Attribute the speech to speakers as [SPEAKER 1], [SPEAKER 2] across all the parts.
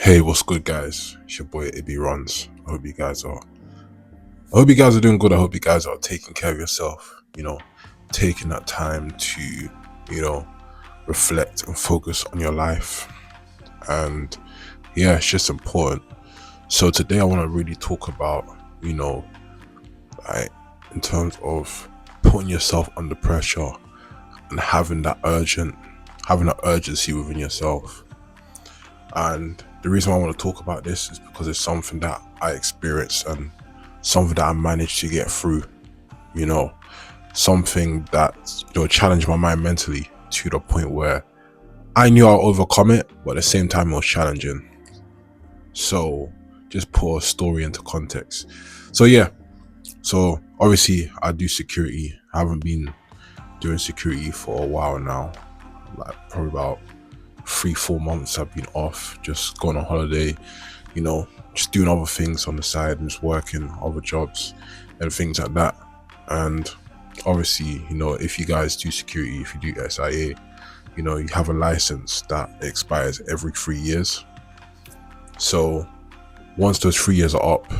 [SPEAKER 1] Hey, what's good, guys? It's your boy AB Runs. I hope you guys are doing good. I hope you guys are taking care of yourself. Taking that time to, reflect and focus on your life. And yeah, it's just important. So today I want to really talk about, like in terms of putting yourself under pressure and having that urgency within yourself. And the reason why I want to talk about this is because it's something that I experienced and something that I managed to get through, you know, something that, challenged my mind mentally to the point where I knew I'll overcome it, but at the same time it was challenging. So just put a story into context. So yeah, so obviously I do security. I haven't been doing security for a while now, like probably about 3-4 months I've been off, just going on holiday, just doing other things on the side and just working other jobs and things like that. And obviously, if you guys do security, if you do SIA, you have a license that expires every 3 years. So once those 3 years are up,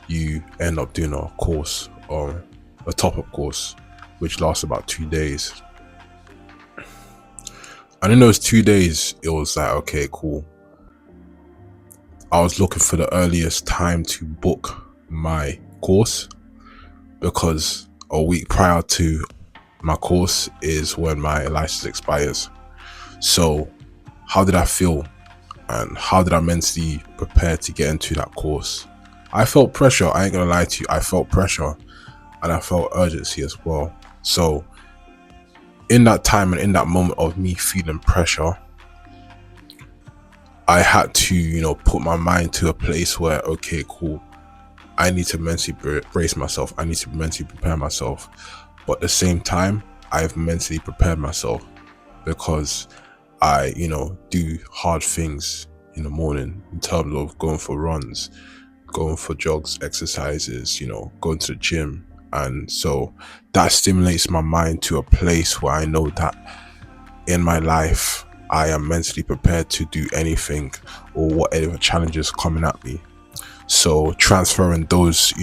[SPEAKER 1] you end up doing a course or a top-up course, which lasts about 2 days. And in those 2 days, it was like, okay, cool. I was looking for the earliest time to book my course because a week prior to my course is when my license expires. So how did I feel and how did I mentally prepare to get into that course? I felt pressure. I ain't gonna lie to you. I felt pressure and I felt urgency as well. So in that time and in that moment of me feeling pressure, I had to, put my mind to a place where, okay, cool, I need to mentally brace myself. I need to mentally prepare myself. But at the same time, I've mentally prepared myself because I, do hard things in the morning in terms of going for runs, going for jogs, exercises, going to the gym. And so that stimulates my mind to a place where I know that in my life, I am mentally prepared to do anything or whatever challenges coming at me. So transferring those,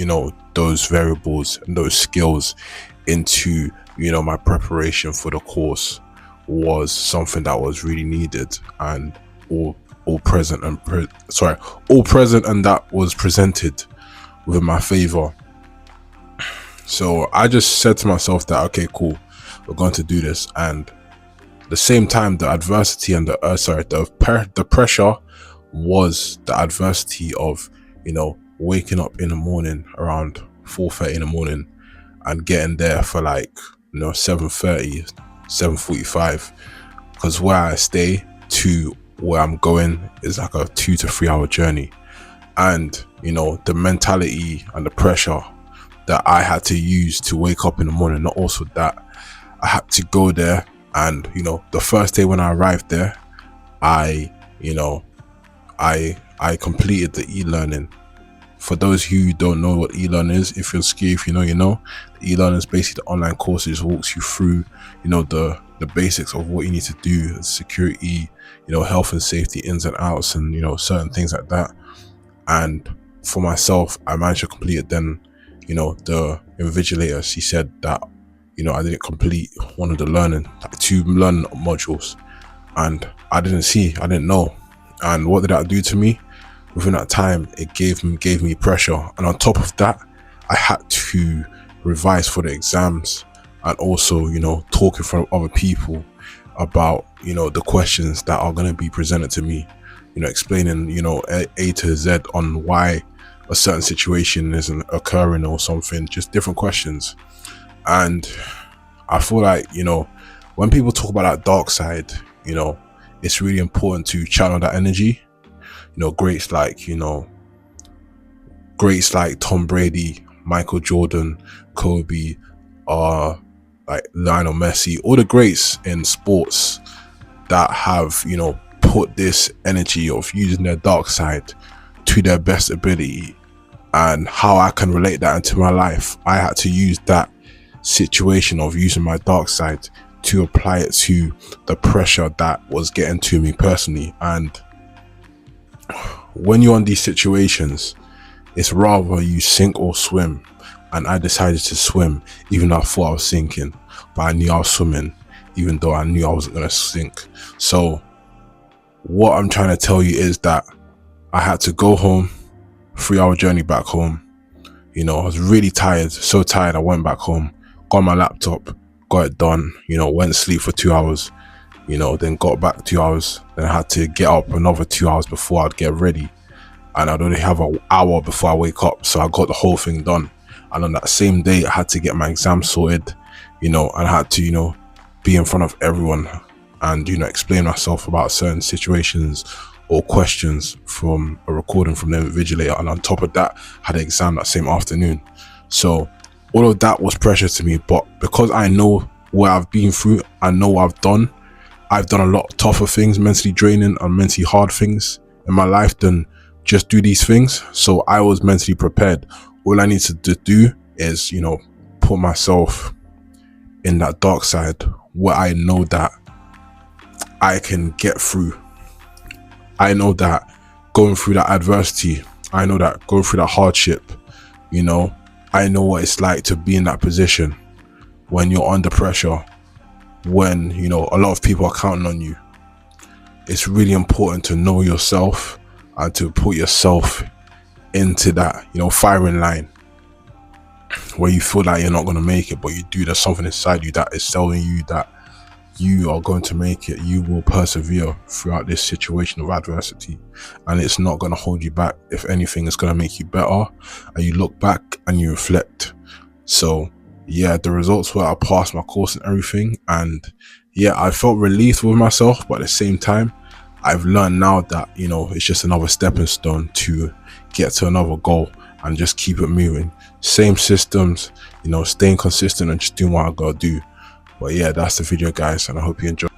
[SPEAKER 1] those variables and those skills into, my preparation for the course was something that was really needed and all present and that was presented within my favor. So I just said to myself that, okay, cool, we're going to do this. And at the same time, the adversity and the pressure was the adversity of, waking up in the morning around 4:30 in the morning and getting there for 7:30, 7:45, because where I stay to where I'm going is like a 2 to 3 hour journey. And, the mentality and the pressure that I had to use to wake up in the morning, not also that I had to go there. And, the first day when I arrived there, I completed the e-learning. For those who don't know what e-learning is, if you're ski, if you know, the e-learning is basically the online courses, walks you through, the basics of what you need to do, security, health and safety ins and outs, and, certain things like that. And for myself, I managed to complete it. Then, the invigilator, she said that, I didn't complete one of the two learning modules, and I didn't know. And what did that do to me? Within that time, it gave me pressure. And on top of that, I had to revise for the exams and also, talk in front of other people about, the questions that are going to be presented to me, explaining, A to Z on why a certain situation isn't occurring or something, just different questions. And I feel like, when people talk about that dark side, it's really important to channel that energy. Greats like Tom Brady, Michael Jordan, Kobe, like Lionel Messi, all the greats in sports that have, put this energy of using their dark side to their best ability. And how I can relate that into my life, I had to use that situation of using my dark side to apply it to the pressure that was getting to me personally. And when you're in these situations, it's rather you sink or swim. And I decided to swim, even though I thought I was sinking, but I knew I was swimming, even though I knew I wasn't going to sink. So what I'm trying to tell you is that I had to go home, 3-hour journey back home. You know, I was really tired, so tired. I went back home, got my laptop, got it done, you know, went to sleep for 2 hours, you know, then got back 2 hours. Then I had to get up another 2 hours before I'd get ready. And I'd only have an hour before I wake up. So I got the whole thing done. And on that same day, I had to get my exam sorted, you know, and I had to, you know, be in front of everyone and, you know, explain myself about certain situations or questions from a recording from the invigilator. And on top of that, I had an exam that same afternoon. So all of that was pressure to me. But because I know what I've been through, I know what I've done a lot tougher things, mentally draining and mentally hard things in my life than just do these things. So I was mentally prepared. All I need to do is, you know, put myself in that dark side where I know that I can get through. I know that going through that adversity, I know that going through that hardship, you know, I know what it's like to be in that position when you're under pressure, when, you know, a lot of people are counting on you. It's really important to know yourself and to put yourself into that, you know, firing line where you feel like you're not going to make it, but you do. There's something inside you that is telling you that you are going to make it. You will persevere throughout this situation of adversity, and it's not going to hold you back. If anything, it's going to make you better, and you look back and you reflect. So yeah, the results were I passed my course and everything, and yeah, I felt relieved with myself, but at the same time, I've learned now that, you know, it's just another stepping stone to get to another goal and just keep it moving. Same systems, you know, staying consistent and just doing what I gotta do. But yeah, that's the video, guys, and I hope you enjoy.